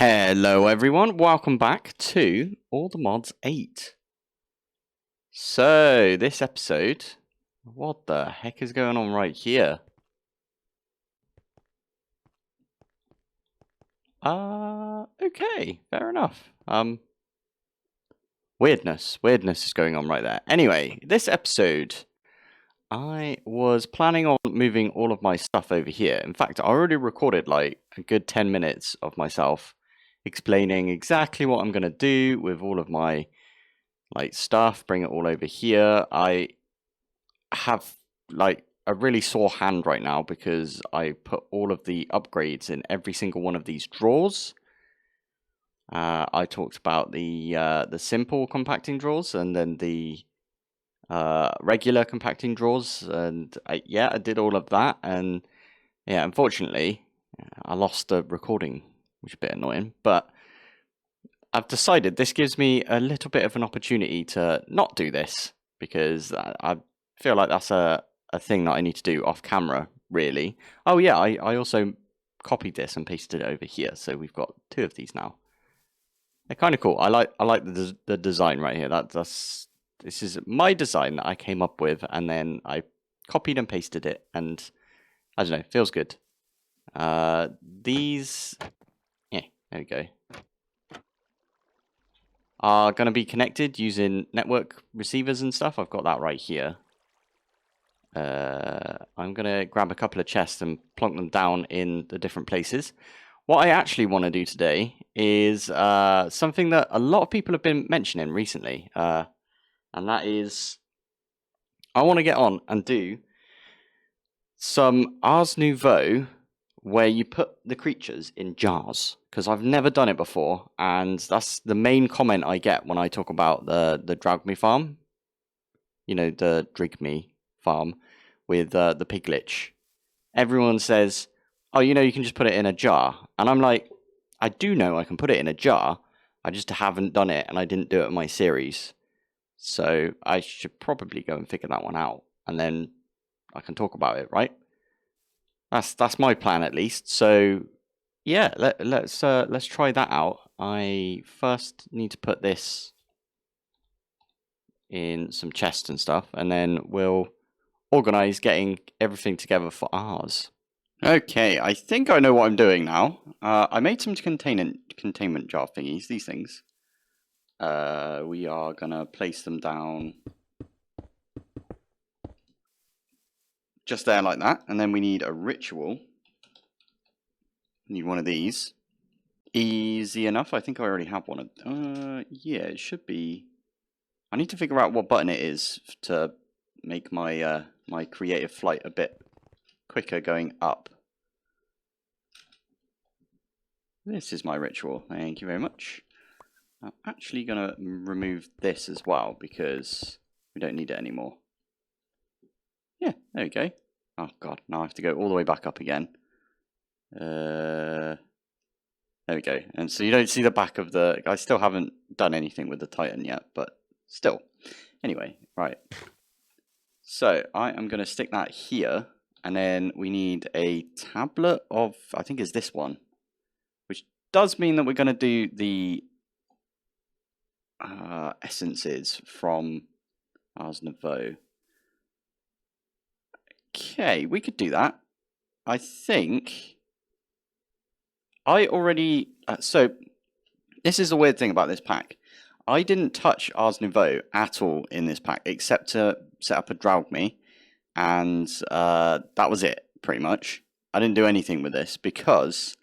Hello everyone, welcome back to All the Mods 8. So, this episode, what the heck is going on right here? Okay, fair enough. Weirdness is going on right there. Anyway, this episode, I was planning on moving all of my stuff over here. In fact, I already recorded like a good 10 minutes of myself explaining exactly what I'm going to do with all of my stuff, bring it all over here. I have like a really sore hand right now because I put all of the upgrades in every single one of these drawers. I talked about the simple compacting drawers and then the regular compacting drawers, and I did all of that, and yeah, unfortunately, I lost the recording, which is a bit annoying, but I've decided this gives me a little bit of an opportunity to not do this, because I feel like that's a thing that I need to do off camera, really. Oh yeah, I also copied this and pasted it over here, so we've got two of these now. They're kind of cool. I like the design right here. This is my design that I came up with, and then I copied and pasted it, and I don't know, feels good. These, yeah, there we go, are going to be connected using network receivers and stuff. I've got that right here. I'm going to grab a couple of chests and plonk them down in the different places. What I actually want to do today is something that a lot of people have been mentioning recently, and that is I want to get on and do some Ars Nouveau where you put the creatures in jars, because I've never done it before, and that's the main comment I get when I talk about the Dragme farm. You know, the Drigme farm with the piglich. Everyone says, oh, you know, you can just put it in a jar. And I'm like, I do know I can put it in a jar. I just haven't done it, and I didn't do it in my series. So I should probably go and figure that one out, and then I can talk about it, right? That's my plan, at least. So yeah, let's try that out. I first need to put this in some chests and stuff, and then we'll organize getting everything together for ours. Okay, I think I know what I'm doing now. I made some containment jar thingies, these things. We are gonna place them down just there like that, and then we need a ritual. Need one of these. Easy enough. I think I already have one of. Yeah, it should be. I need to figure out what button it is to make my my creative flight a bit quicker going up. This is my ritual. Thank you very much. I'm actually gonna remove this as well because we don't need it anymore. Yeah, there we go. Oh god, now I have to go all the way back up again. There we go. And so you don't see the back of the... I still haven't done anything with the Titan yet, but still. Anyway, right. So I am going to stick that here, and then we need a tablet of... I think it's this one, which does mean that we're going to do the essences from Ars Nouveau. Okay, we could do that. I think I already... so, this is the weird thing about this pack. I didn't touch Ars Nouveau at all in this pack, except to set up a Dragme, and that was it, pretty much. I didn't do anything with this, because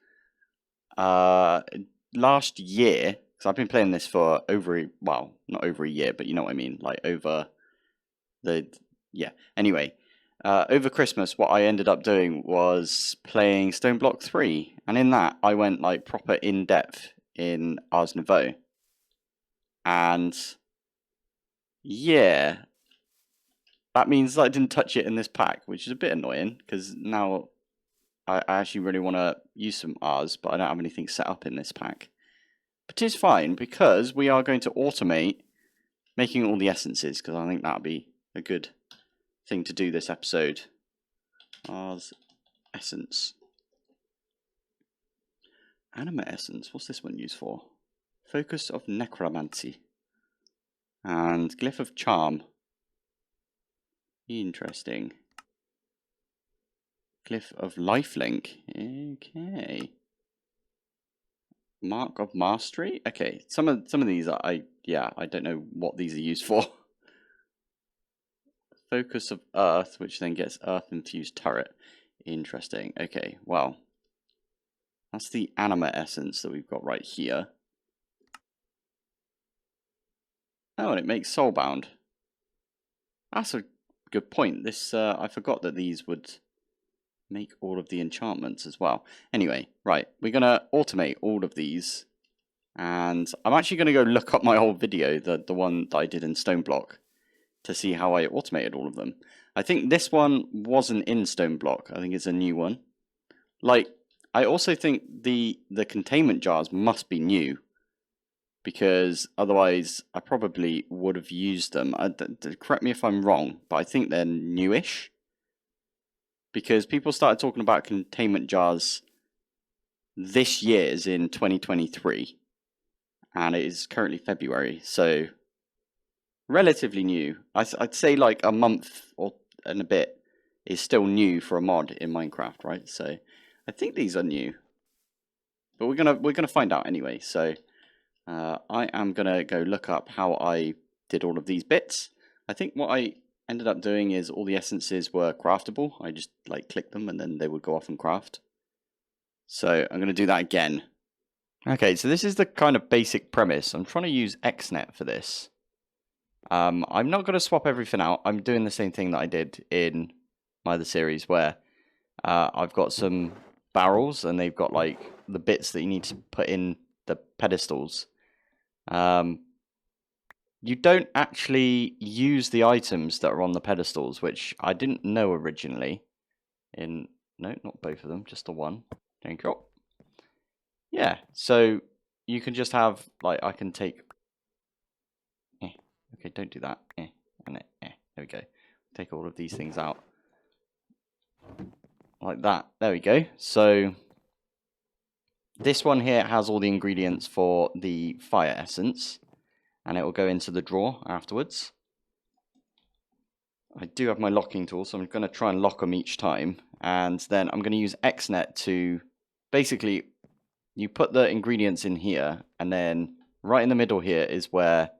last year, because I've been playing this for over, well, not over a year, but you know what I mean, like over the... yeah, anyway... over Christmas, what I ended up doing was playing Stone Block 3, and in that, I went like proper in-depth in Ars Nouveau. And yeah, that means that I didn't touch it in this pack, which is a bit annoying, because now I actually really want to use some Ars, but I don't have anything set up in this pack. But it's fine, because we are going to automate making all the essences, because I think that would be a good thing to do this episode. Ars essence. Anima essence. What's this one used for? Focus of necromancy. And glyph of charm. Interesting. Glyph of lifelink. Okay. Mark of mastery. Okay. Some of these I don't know what these are used for. Focus of earth, which then gets earth infused turret. Interesting. Okay. Well, that's the anima essence that we've got right here. Oh, and it makes soulbound. That's a good point. This I forgot that these would make all of the enchantments as well. Anyway, right, we're gonna automate all of these, and I'm actually gonna go look up my old video, the one that I did in Stoneblock, to see how I automated all of them. I think this one wasn't in Stoneblock. I think it's a new one. Like, I also think the containment jars must be new, because otherwise I probably would have used them. Correct me if I'm wrong, but I think they're newish. Because people started talking about containment jars this year, is in 2023, and it is currently February, so relatively new. I'd say like a month or and a bit is still new for a mod in Minecraft, right? So I think these are new, but we're gonna find out anyway. So I am gonna go look up how I did all of these bits. I think what I ended up doing is all the essences were craftable. I just like clicked them and then they would go off and craft. So I'm gonna do that again. Okay, so this is the kind of basic premise. I'm trying to use XNet for this. I'm not going to swap everything out. I'm doing the same thing that I did in my other series, where I've got some barrels and they've got like the bits that you need to put in the pedestals. You don't actually use the items that are on the pedestals, which I didn't know originally. No, not both of them, just the one. Thank you. Yeah, so you can just have, like, I can take, okay, don't do that, and there we go. Take all of these things out, like that, there we go. So, this one here has all the ingredients for the fire essence, and it will go into the drawer afterwards. I do have my locking tool, so I'm going to try and lock them each time, and then I'm going to use XNet to, basically, you put the ingredients in here, and then right in the middle here is where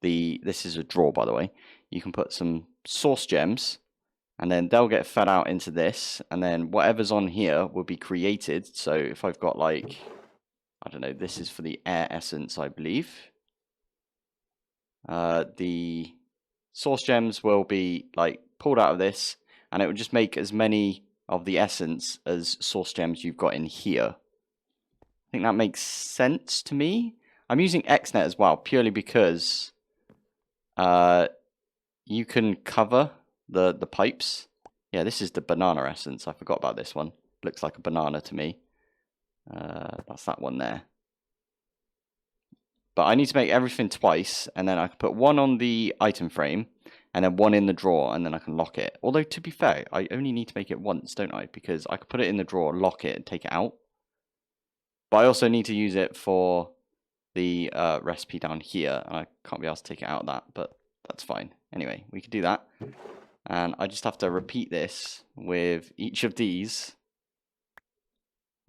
this is a drawer, by the way. You can put some source gems, and then they'll get fed out into this, and then whatever's on here will be created. So if I've got, like, I don't know, this is for the air essence, I believe. The source gems will be, like, pulled out of this, and it will just make as many of the essence as source gems you've got in here. I think that makes sense to me. I'm using XNet as well, purely because you can cover the pipes. Yeah, this is the banana essence. I forgot about this one. Looks like a banana to me. That's that one there. But I need to make everything twice, and then I can put one on the item frame, and then one in the drawer, and then I can lock it. Although, to be fair, I only need to make it once, don't I? Because I can put it in the drawer, lock it, and take it out. But I also need to use it for the recipe down here, and I can't be asked to take it out of that, but that's fine. Anyway, we can do that. And I just have to repeat this with each of these,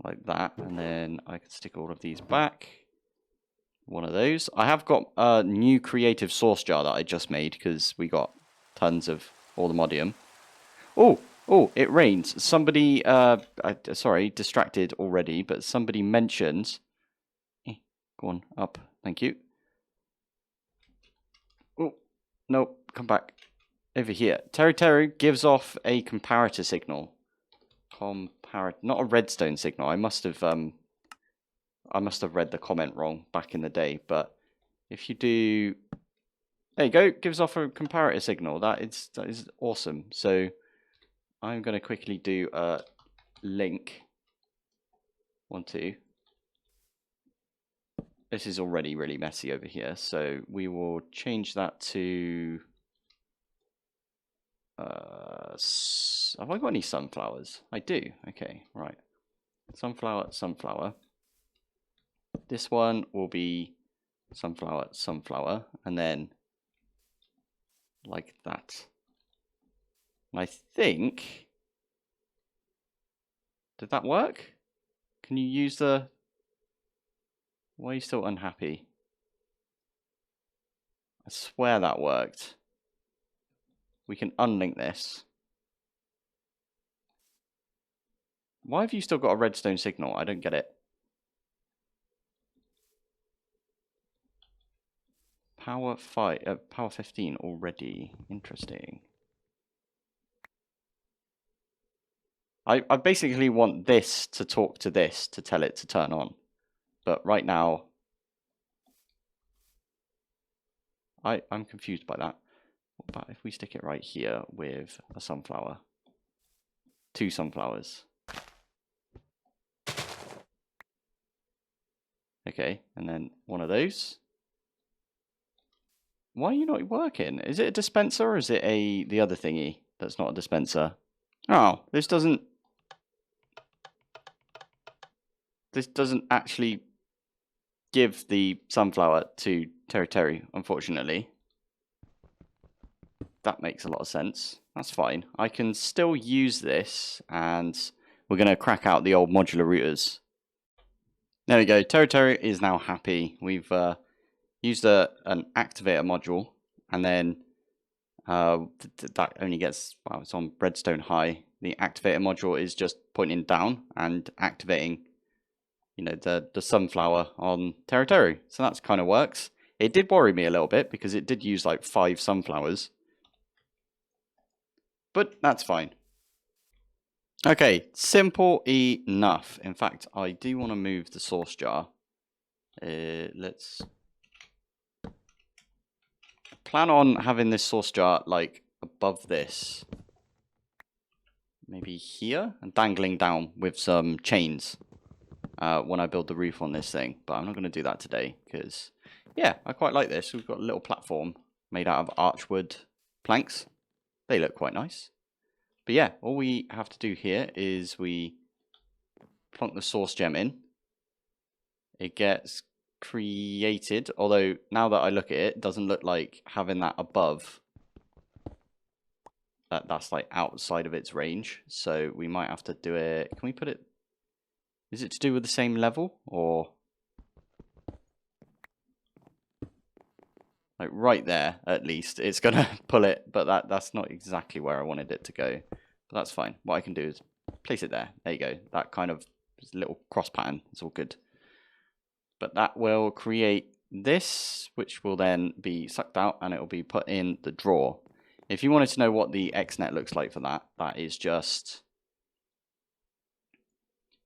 like that, and then I can stick all of these back. One of those. I have got a new creative source jar that I just made, because we got tons of all the modium. Oh, it rains. Somebody, sorry, distracted already, but somebody mentioned... Go on, up. Thank you. Oh, no, come back. Over here. Terry gives off a comparator signal. Not a redstone signal. I must have read the comment wrong back in the day, but if you do... There you go, gives off a comparator signal. That is awesome. So I'm going to quickly do a link. 1, 2. This is already really messy over here, so we will change that to... have I got any sunflowers? I do. Okay, right. Sunflower. This one will be sunflower, sunflower, and then like that. And I think, did that work? Can you use the, why are you still unhappy? I swear that worked. We can unlink this. Why have you still got a redstone signal? I don't get it. Power 15 already. Interesting. I basically want this to talk to this to tell it to turn on. But right now, I'm confused by that. What about if we stick it right here with a sunflower? 2 sunflowers. Okay, and then one of those. Why are you not working? Is it a dispenser or is it the other thingy that's not a dispenser? Oh, this doesn't actually give the sunflower to Terry, unfortunately. That makes a lot of sense. That's fine. I can still use this, and we're going to crack out the old modular routers. There we go. Terry is now happy. We've used an activator module, and then that only gets, well, it's on redstone high. The activator module is just pointing down and activating, you know, the sunflower on Terry. So that's kind of works. It did worry me a little bit because it did use like 5 sunflowers. But that's fine. Okay, simple enough. In fact, I do want to move the source jar. Let's plan on having this source jar like above this. Maybe here, and dangling down with some chains when I build the roof on this thing. But I'm not going to do that today because, yeah, I quite like this. We've got a little platform made out of archwood planks. They look quite nice. But yeah, all we have to do here is we plonk the source gem in. It gets created, although now that I look at it, it doesn't look like having that above. That's like outside of its range. So we might have to do it. Can we put it? Is it to do with the same level or? Like right there, at least. It's going to pull it, but that's not exactly where I wanted it to go. But that's fine. What I can do is place it there. There you go. That kind of little cross pattern. It's all good. But that will create this, which will then be sucked out, and it will be put in the drawer. If you wanted to know what the XNet looks like for that, that is just...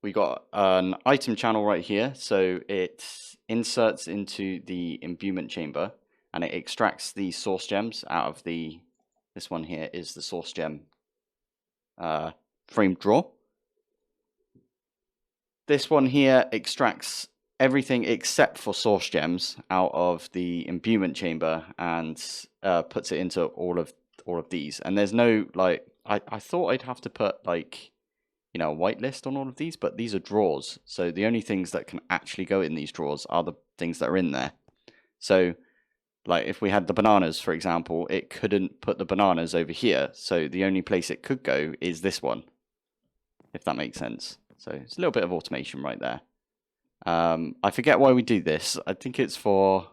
We got an item channel right here. So it inserts into the imbuement chamber, and it extracts the source gems out of the, this one here is the source gem framed drawer. This one here extracts everything except for source gems out of the imbuement chamber and puts it into all of these. And there's no, like, I thought I'd have to put, like, you know, a whitelist on all of these, but these are drawers. So the only things that can actually go in these drawers are the things that are in there. So like if we had the bananas, for example, it couldn't put the bananas over here. So the only place it could go is this one, if that makes sense. So it's a little bit of automation right there. I forget why we do this. I think it's for,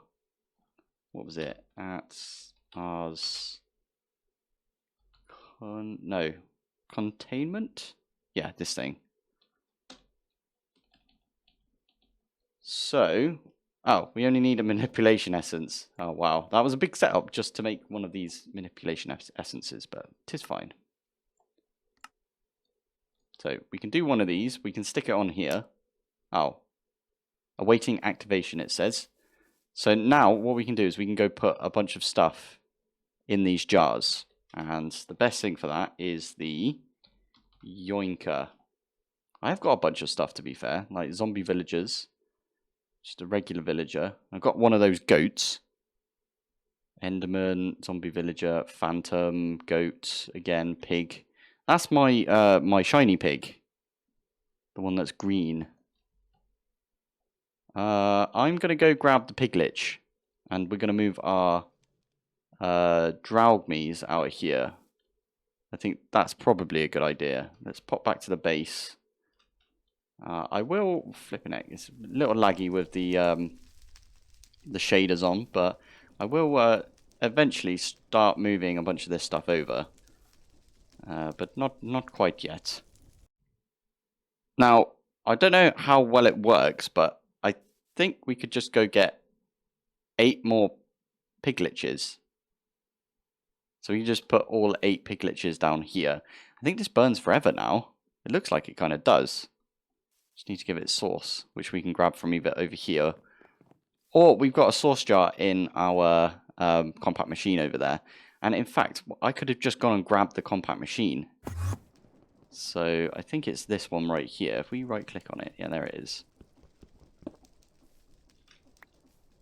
what was it? At Ars, containment? Yeah, this thing. So, oh, we only need a manipulation essence. Oh, wow. That was a big setup just to make one of these manipulation essences, but it is fine. So we can do one of these. We can stick it on here. Oh, awaiting activation, it says. So now what we can do is we can go put a bunch of stuff in these jars. And the best thing for that is the yoinker. I've got a bunch of stuff, to be fair, like zombie villagers. Just a regular villager. I've got one of those goats. Enderman, zombie villager, phantom, goat, again, pig. That's my my shiny pig. The one that's green. I'm going to go grab the piglich. And we're going to move our Draugmes out of here. I think that's probably a good idea. Let's pop back to the base. I will flipping it. It's a little laggy with the shaders on, but I will eventually start moving a bunch of this stuff over. But not quite yet. Now, I don't know how well it works, but I think we could just go get 8 more pigliches. So we can just put all 8 pigliches down here. I think this burns forever now. It looks like it kind of does. Just need to give it sauce, which we can grab from either over here. Or we've got a sauce jar in our compact machine over there. And in fact, I could have just gone and grabbed the compact machine. So I think it's this one right here. If we right click on it, yeah, there it is.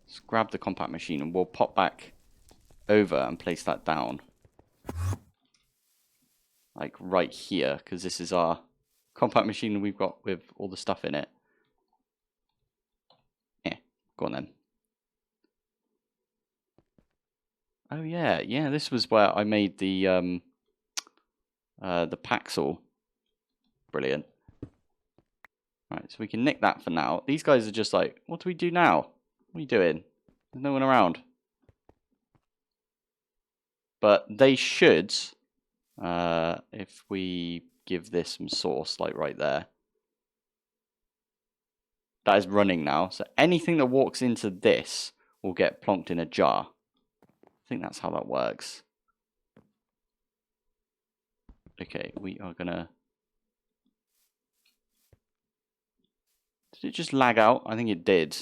Let's grab the compact machine and we'll pop back over and place that down. Like right here, because this is our compact machine we've got with all the stuff in it. Yeah, go on then. Oh yeah, this was where I made the Paxel. Brilliant. Right, so we can nick that for now. These guys are just like, what do we do now? What are you doing? There's no one around. But they should, if we give this some sauce, like right there. That is running now. So anything that walks into this will get plonked in a jar. I think that's how that works. Okay, we are gonna... Did it just lag out? I think it did.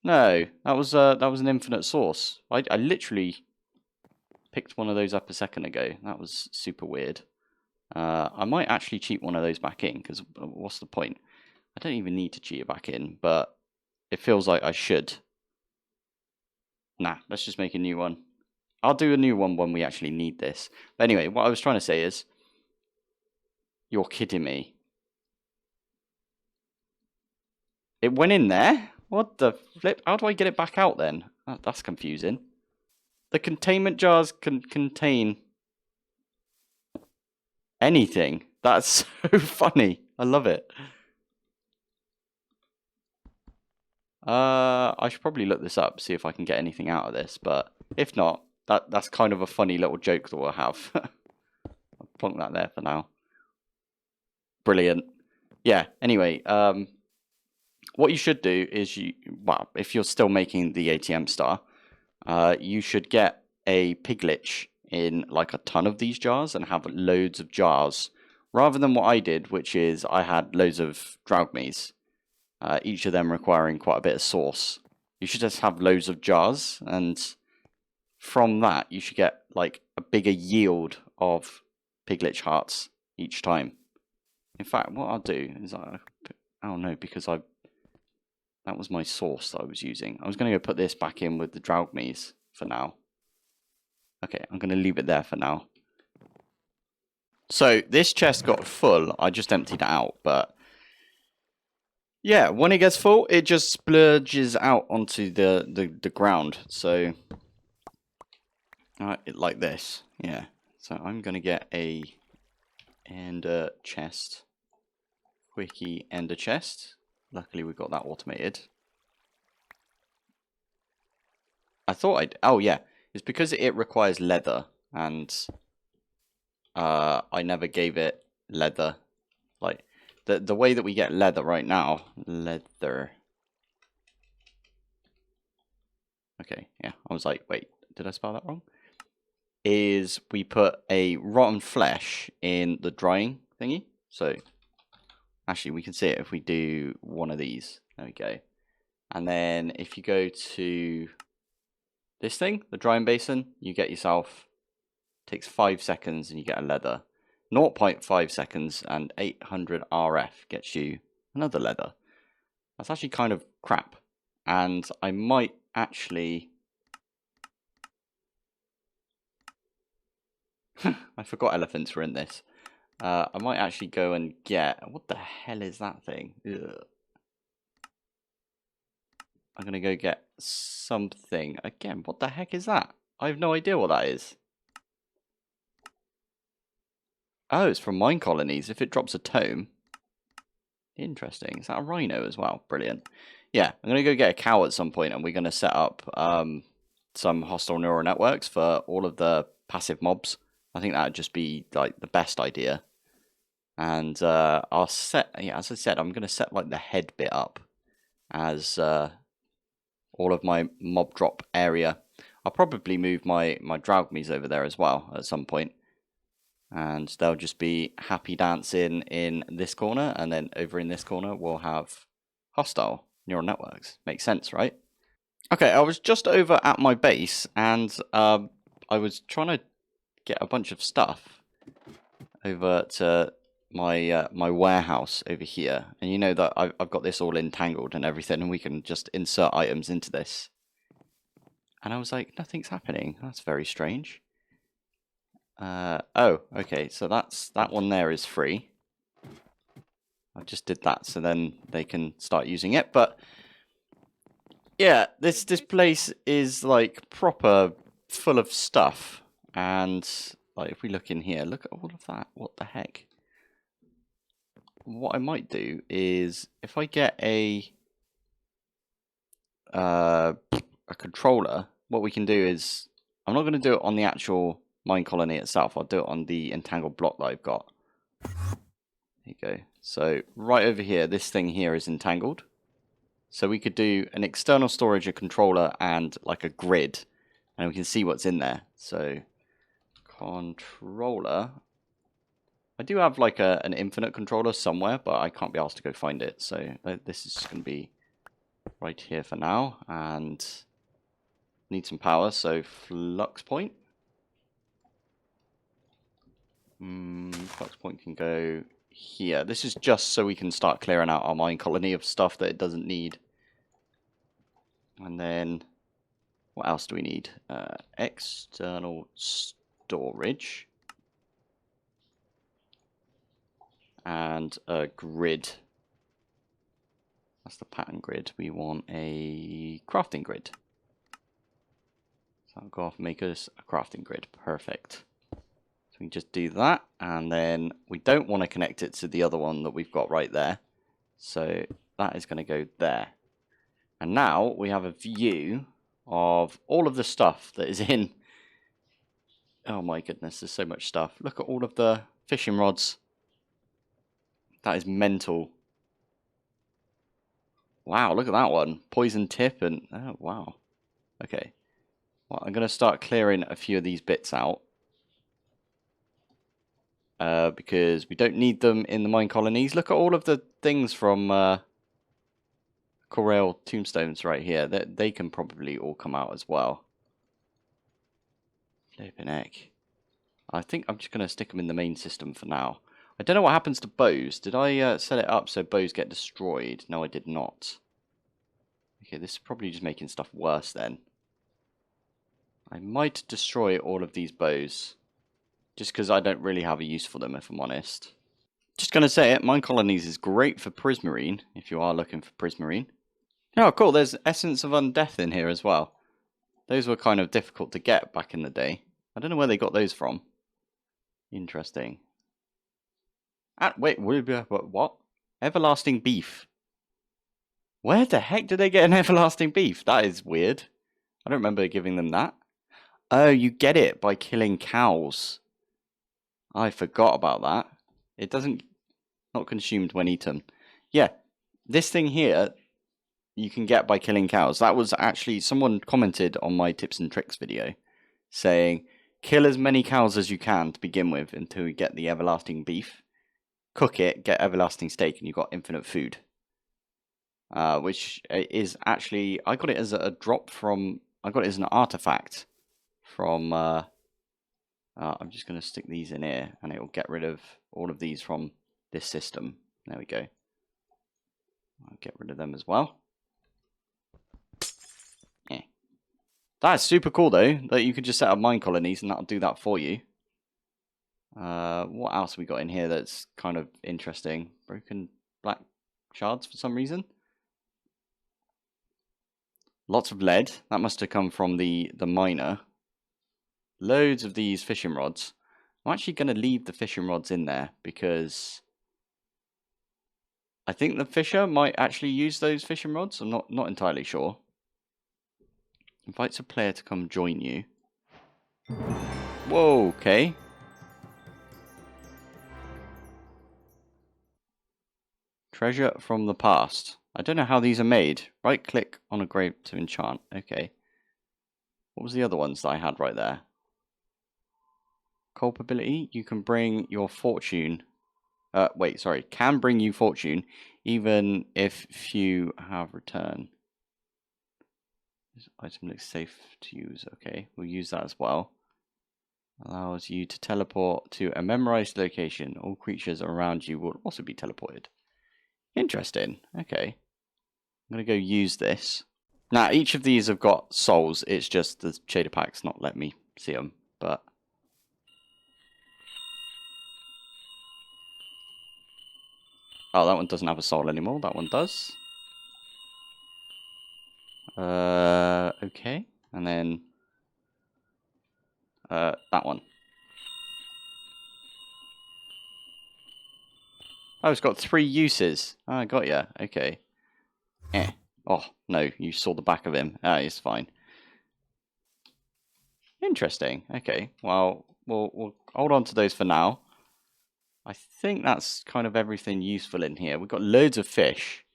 No, that was an infinite source. I literally picked one of those up a second ago. That was super weird. I might actually cheat one of those back in, because what's the point? I don't even need to cheat it back in, but it feels like I should. Nah, let's just make a new one. I'll do a new one when we actually need this. But anyway, what I was trying to say is, you're kidding me. It went in there? What the flip? How do I get it back out then? That's confusing. The containment jars can contain anything. That's so funny. I love it. I should probably look this up, see if I can get anything out of this. But if not, that's kind of a funny little joke that we'll have. I'll plonk that there for now. Brilliant. Yeah, anyway, what you should do is well, if you're still making the ATM star, you should get a piglich in like a ton of these jars and have loads of jars, rather than what I did, which is I had loads of Draugmes, each of them requiring quite a bit of sauce. You should just have loads of jars, and from that you should get like a bigger yield of piglich hearts each time. In fact, what I'll do is I don't know, because that was my sauce that I was using. I was going to go put this back in with the Draugmes for now. Okay, I'm going to leave it there for now. So this chest got full. I just emptied it out, but yeah, when it gets full, it just splurges out onto the ground. So like this, yeah. So I'm going to get a ender chest, quickie ender chest. Luckily, we got that automated. I thought oh yeah, it's because it requires leather, and I never gave it leather. Like the way that we get leather right now, leather. Okay, yeah, I was like, wait, did I spell that wrong? Is we put a rotten flesh in the drying thingy. So actually, we can see it if we do one of these. There we go. And then if you go to this thing, the drying basin, you get yourself, takes 5 seconds and you get a leather. 0.5 seconds and 800 RF gets you another leather. That's actually kind of crap. And I might actually... I forgot elephants were in this. I might actually go and get... What the hell is that thing? Ugh. I'm going to go get something. Again, what the heck is that? I have no idea what that is. Oh, it's from mine colonies. If it drops a tome. Interesting. Is that a rhino as well? Brilliant. Yeah, I'm going to go get a cow at some point, and we're going to set up some hostile neural networks for all of the passive mobs. I think that would just be like the best idea. And I'll set, yeah, as I said, I'm going to set like the head bit up as all of my mob drop area. I'll probably move my Draugmies over there as well at some point. And they'll just be happy dancing in this corner, and then over in this corner we'll have hostile neural networks. Makes sense, right? Okay, I was just over at my base, and I was trying to get a bunch of stuff over to my warehouse over here, and you know that I've got this all entangled and everything, and we can just insert items into this. And I was like, nothing's happening. That's very strange. Oh, okay, so that one there is free. I just did that so then they can start using it. But yeah, this place is like proper full of stuff. And like if we look in here, look at all of that. What the heck? What I might do is if I get a controller, what we can do is I'm not going to do it on the actual mine colony itself. I'll do it on the entangled block that I've got. There you go. So right over here, this thing here is entangled. So we could do an external storage, a controller, and like a grid, and we can see what's in there. So controller. I do have like an infinite controller somewhere, but I can't be asked to go find it. So this is just going to be right here for now, and need some power. So flux point. Flux point can go here. This is just so we can start clearing out our mine colony of stuff that it doesn't need. And then what else do we need? External storage and a grid. That's the pattern grid. We want a crafting grid. So I'll go off and make us a crafting grid. Perfect. So we can just do that, and then we don't want to connect it to the other one that we've got right there. So that is going to go there. And now we have a view of all of the stuff that is in. Oh my goodness, there's so much stuff. Look at all of the fishing rods. That is mental. Wow, look at that one. Poison tip and... Oh, wow. Okay. Well, I'm going to start clearing a few of these bits out. Because we don't need them in the mine colonies. Look at all of the things from Corail tombstones right here. They can probably all come out as well. Flippin' heck. I think I'm just going to stick them in the main system for now. I don't know what happens to bows. Did I set it up so bows get destroyed? No, I did not. Okay, this is probably just making stuff worse then. I might destroy all of these bows. Just because I don't really have a use for them, if I'm honest. Just going to say it, mine colonies is great for prismarine, if you are looking for prismarine. Oh, cool, there's Essence of Undeath in here as well. Those were kind of difficult to get back in the day. I don't know where they got those from. Interesting. Wait, what? Everlasting beef. Where the heck did they get an everlasting beef? That is weird. I don't remember giving them that. Oh, you get it by killing cows. I forgot about that. It doesn't... Not consumed when eaten. Yeah, this thing here you can get by killing cows. That was actually... Someone commented on my tips and tricks video saying, kill as many cows as you can to begin with until you get the everlasting beef. Cook it, get everlasting steak, and you've got infinite food. Which is actually... I got it as a drop from... I got it as an artifact from... I'm just going to stick these in here, and it will get rid of all of these from this system. There we go. I'll get rid of them as well. Yeah. That's super cool, though, that you could just set up mine colonies, and that'll do that for you. What else we got in here that's kind of interesting? Broken black shards for some reason. Lots of lead. That must have come from the miner. Loads of these fishing rods. I'm actually going to leave the fishing rods in there because I think the fisher might actually use those fishing rods. I'm not entirely sure. Invites a player to come join you. Whoa, okay. Treasure from the past. I don't know how these are made. Right click on a grave to enchant. Okay. What was the other ones that I had right there? Culpability. You can bring your fortune. Can bring you fortune even if few have returned. This item looks safe to use. Okay, we'll use that as well. Allows you to teleport to a memorized location. All creatures around you will also be teleported. Interesting. Okay. I'm going to go use this. Now, each of these have got souls. It's just the shader pack's not letting me see them. But oh, that one doesn't have a soul anymore. That one does. Okay. And then that one. Oh, it's got 3 uses. Oh, I got ya. Okay. Oh, no, you saw the back of him. Ah, it's fine. Interesting. Okay. Well, we'll hold on to those for now. I think that's kind of everything useful in here. We've got loads of fish.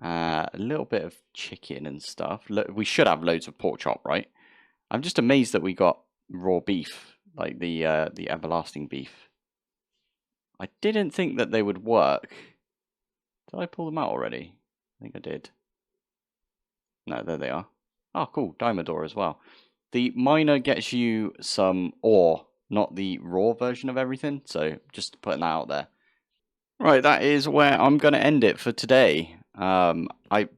A little bit of chicken and stuff. We should have loads of pork chop, right? I'm just amazed that we got raw beef, like the everlasting beef. I didn't think that they would work. Did I pull them out already? I think I did. No, there they are. Oh, cool. Diamond ore as well. The miner gets you some ore, not the raw version of everything. So just putting that out there. Right, that is where I'm going to end it for today. I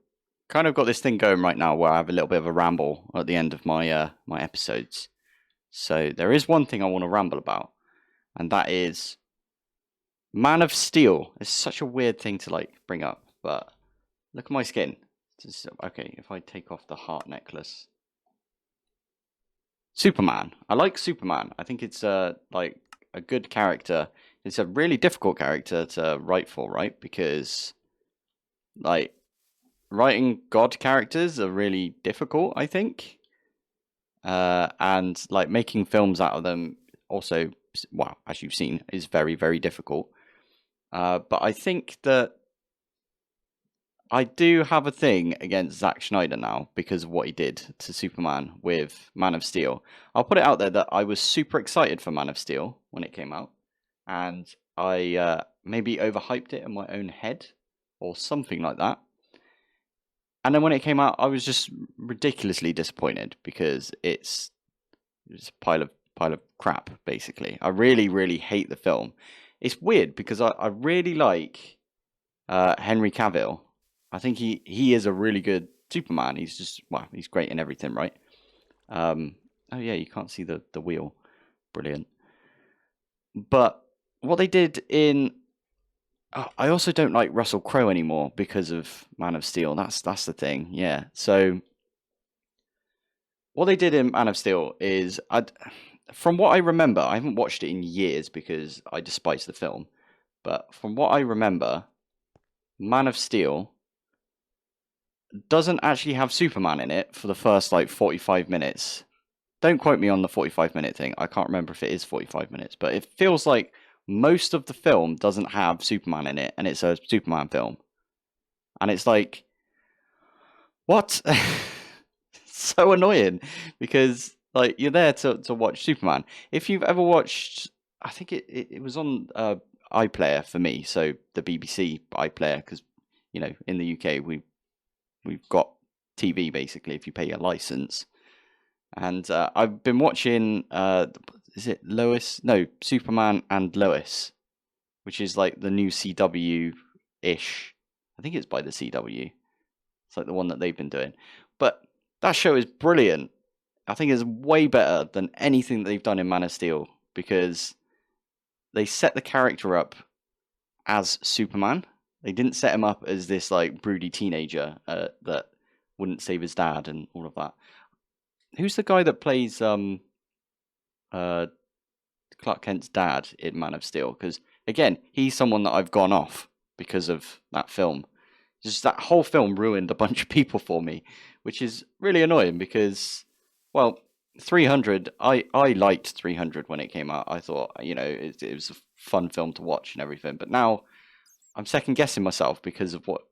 kind of got this thing going right now where I have a little bit of a ramble at the end of my my episodes. So there is one thing I want to ramble about, and that is Man of Steel. It's such a weird thing to like bring up, but look at my skin. Okay, if I take off the heart necklace. Superman. I like Superman. I think it's like a good character. It's a really difficult character to write for, right? Because like writing God characters are really difficult, I think. And like making films out of them also, well, as you've seen, is very, very difficult. But I think that I do have a thing against Zack Snyder now because of what he did to Superman with Man of Steel. I'll put it out there that I was super excited for Man of Steel when it came out, and I maybe overhyped it in my own head or something like that. And then when it came out, I was just ridiculously disappointed because it's a pile of crap, basically. I really, really hate the film. It's weird because I really like Henry Cavill. I think he is a really good Superman. He's just, well, he's great in everything, right? Oh yeah, you can't see the wheel. Brilliant. But what they did in I also don't like Russell Crowe anymore because of Man of Steel. That's the thing. Yeah. So what they did in Man of Steel is from what I remember, I haven't watched it in years because I despise the film. But from what I remember, Man of Steel doesn't actually have Superman in it for the first like 45 minutes. Don't quote me on the 45-minute thing. I can't remember if it is 45 minutes, but it feels like most of the film doesn't have Superman in it, and it's a Superman film. And it's like, what? So annoying because like you're there to watch Superman. If you've ever watched, I think it was on iPlayer for me, so the BBC iPlayer, because you know in the UK we've got TV basically if you pay your license. And I've been watching is it Lois? No, Superman and Lois, which is like the new CW-ish. I think it's by the CW. It's like the one that they've been doing. But that show is brilliant. I think it's way better than anything that they've done in Man of Steel because they set the character up as Superman. They didn't set him up as this like broody teenager that wouldn't save his dad and all of that. Who's the guy that plays Clark Kent's dad in Man of Steel? Because again, he's someone that I've gone off because of that film. Just that whole film ruined a bunch of people for me, which is really annoying because, well, 300, I liked 300 when it came out. I thought, it was a fun film to watch and everything. But now I'm second guessing myself because of what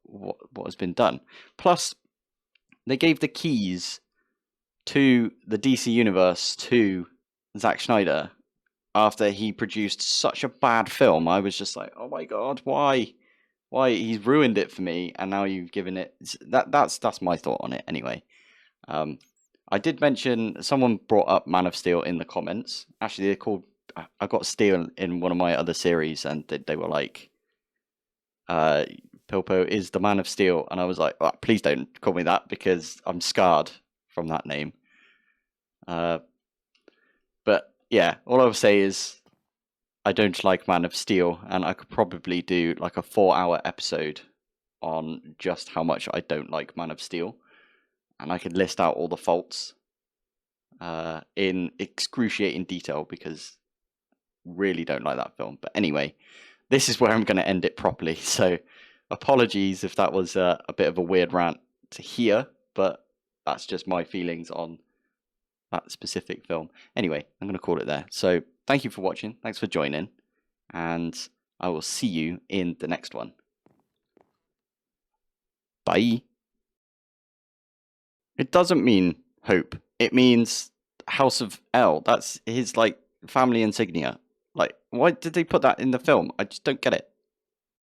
has been done. Plus, they gave the keys to the DC universe to Zack Snyder after he produced such a bad film. I was just like, oh my god, why? He's ruined it for me, and now you've given it. That's my thought on it anyway. I did mention someone brought up Man of Steel in the comments. Actually, they called. I got Steel in one of my other series, and they were like, "Pilpoh is the Man of Steel," and I was like, oh, "Please don't call me that because I'm scarred from that name." But yeah, all I will say is I don't like Man of Steel, and I could probably do like a 4-hour episode on just how much I don't like Man of Steel, and I could list out all the faults in excruciating detail because really don't like that film. But anyway, this is where I'm going to end it properly. So apologies if that was a bit of a weird rant to hear, but that's just my feelings on that specific film. Anyway, I'm going to call it there. So thank you for watching. Thanks for joining. And I will see you in the next one. Bye. It doesn't mean hope. It means House of L. That's his like family insignia. Like, why did they put that in the film? I just don't get it.